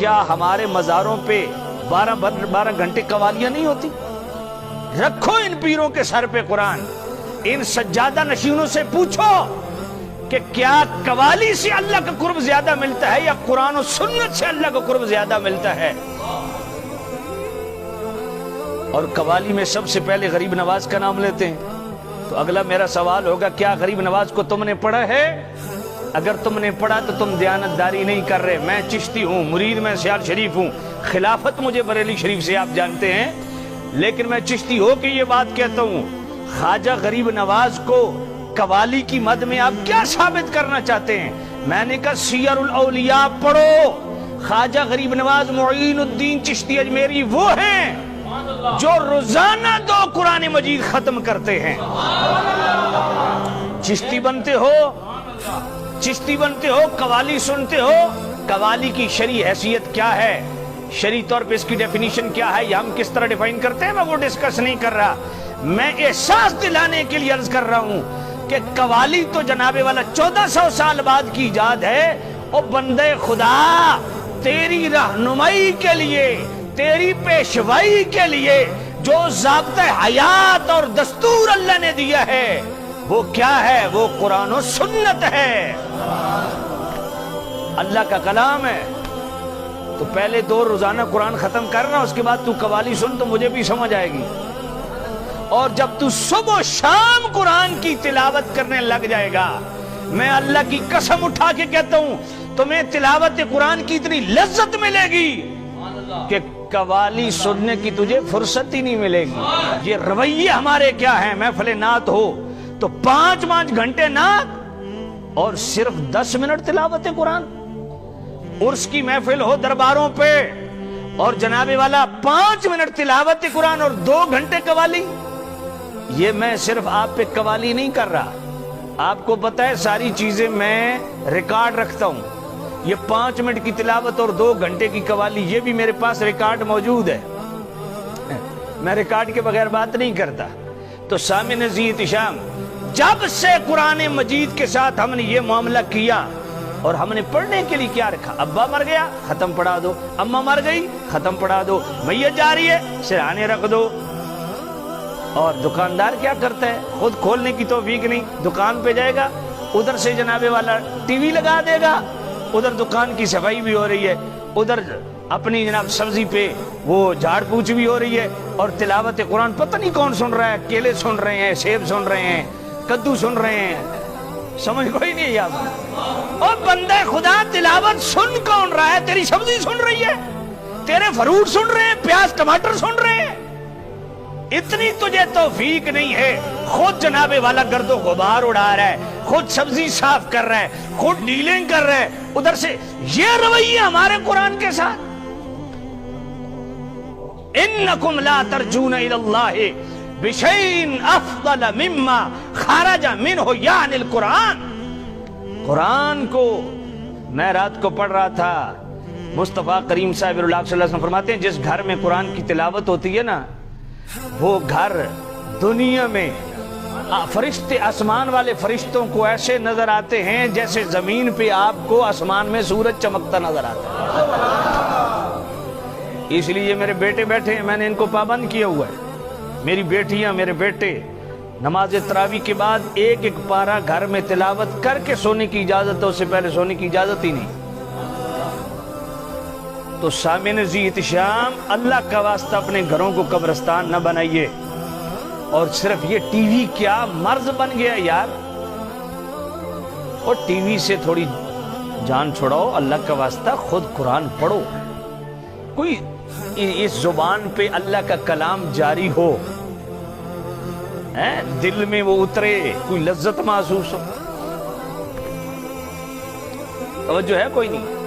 کیا ہمارے مزاروں پہ 12 گھنٹے قوالیاں نہیں ہوتی؟ رکھو ان پیروں کے سر پہ قرآن، ان سجادہ نشینوں سے پوچھو کہ کیا قوالی سے اللہ کا قرب زیادہ ملتا ہے یا قرآن و سنت سے اللہ کا قرب زیادہ ملتا ہے؟ اور قوالی میں سب سے پہلے غریب نواز کا نام لیتے ہیں، تو اگلا میرا سوال ہوگا کیا غریب نواز کو تم نے پڑھا ہے؟ اگر تم نے پڑھا تو تم دیانتداری نہیں کر رہے۔ میں چشتی ہوں، مرید میں سیال شریف ہوں، خلافت مجھے بریلی شریف سے آپ جانتے ہیں، لیکن میں چشتی ہو کے یہ بات کہتا ہوں، خواجہ غریب نواز کو قوالی کی مد میں آپ کیا ثابت کرنا چاہتے ہیں؟ میں نے کہا سیر الاولیاء پڑھو، خواجہ غریب نواز معین الدین چشتی اجمیری وہ ہیں جو روزانہ 2 قرآن مجید ختم کرتے ہیں۔ چشتی بنتے ہو، قوالی سنتے ہو، قوالی کی شرعی حیثیت کیا ہے، شرعی طور پہ اس کی ڈیفینیشن کیا ہے، یا ہم کس طرح ڈیفائن کرتے ہیں، میں وہ ڈسکس نہیں کر رہا۔ میں احساس دلانے کے لیے عرض کر رہا ہوں کہ قوالی تو جناب والا 1400 سال بعد کی ایجاد ہے۔ اور بندے خدا، تیری رہنمائی کے لیے، تیری پیشوائی کے لیے جو ضابطۂ حیات اور دستور اللہ نے دیا ہے وہ کیا ہے؟ وہ قرآن و سنت ہے، اللہ کا کلام ہے۔ تو پہلے 2 روزانہ قرآن ختم کرنا، اس کے بعد تو قوالی سن تو مجھے بھی سمجھ آئے گی۔ اور جب تو صبح و شام قرآن کی تلاوت کرنے لگ جائے گا، میں اللہ کی قسم اٹھا کے کہتا ہوں تمہیں تلاوت قرآن کی اتنی لذت ملے گی کہ قوالی سننے کی تجھے فرصت ہی نہیں ملے گی۔ یہ رویے ہمارے کیا ہیں؟ محفل نعت ہو تو 5 گھنٹے نعت اور صرف 10 منٹ تلاوت قرآن، عرس کی محفل ہو درباروں پہ اور جناب والا 5 منٹ تلاوت قرآن اور 2 گھنٹے قوالی۔ یہ میں صرف آپ پہ قوالی نہیں کر رہا، آپ کو پتہ ہے ساری چیزیں میں ریکارڈ رکھتا ہوں۔ یہ 5 منٹ کی تلاوت اور 2 گھنٹے کی قوالی، یہ بھی میرے پاس ریکارڈ موجود ہے، میں ریکارڈ کے بغیر بات نہیں کرتا۔ تو سامعین عزیز احتشام، جب سے قرآن مجید کے ساتھ ہم نے یہ معاملہ کیا اور ہم نے پڑھنے کے لیے کیا رکھا، ابا مر گیا ختم پڑھا دو، اماں مر گئی ختم پڑھا دو، میت جا رہی ہے سرہانے رکھ دو۔ اور دکاندار کیا کرتا ہے؟ خود کھولنے کی توفیق نہیں، دکان پہ جائے گا، ادھر سے جناب والا ٹی وی لگا دے گا، ادھر دکان کی صفائی بھی ہو رہی ہے، ادھر اپنی جناب سبزی پہ وہ جھاڑ پوچھ بھی ہو رہی ہے، اور تلاوت قرآن پتہ نہیں کون سن رہا ہے، کیلے سن رہے ہیں، سیب سن رہے ہیں، کدو سن رہے ہیں، سمجھ کوئی نہیں یاد۔ اور بندہ خدا تلاوت سن کون رہا ہے؟ تیری سبزی سن رہی ہے، تیرے فروٹ سن رہے ہیں، پیاز ٹماٹر سن رہے ہیں۔ اتنی تجھے توفیق نہیں ہے، خود جناب والا گرد و غبار اڑا رہا ہے، خود سبزی صاف کر رہا ہے، خود ڈیلنگ کر رہا ہے، ادھر سے یہ رویے ہمارے قرآن کے ساتھ۔ انکم لا ترجون الی اللہ بشیء افضل مما خرج منہ یعنی القرآن۔ قرآن کو میں رات کو پڑھ رہا تھا، مصطفیٰ کریم صاحب اللہ صلی اللہ علیہ وسلم فرماتے ہیں جس گھر میں قرآن کی تلاوت ہوتی ہے نا، وہ گھر دنیا میں فرشتے، آسمان والے فرشتوں کو ایسے نظر آتے ہیں جیسے زمین پہ آپ کو آسمان میں سورج چمکتا نظر آتا ہے۔ اس لیے میرے بیٹے بیٹھے ہیں، میں نے ان کو پابند کیا ہوا ہے، میری بیٹیاں میرے بیٹے نماز تراویح کے بعد ایک پارہ گھر میں تلاوت کر کے سونے کی اجازت ہے، اس سے پہلے سونے کی اجازت ہی نہیں۔ تو سامعین ذی احتشام، اللہ کا واسطہ اپنے گھروں کو قبرستان نہ بنائیے۔ اور صرف یہ ٹی وی کیا مرض بن گیا یار، اور ٹی وی سے تھوڑی جان چھڑاؤ، اللہ کا واسطہ خود قرآن پڑھو، کوئی اس زبان پہ اللہ کا کلام جاری ہو، دل میں وہ اترے، کوئی لذت محسوس ہو۔ توجہ ہے کوئی نہیں؟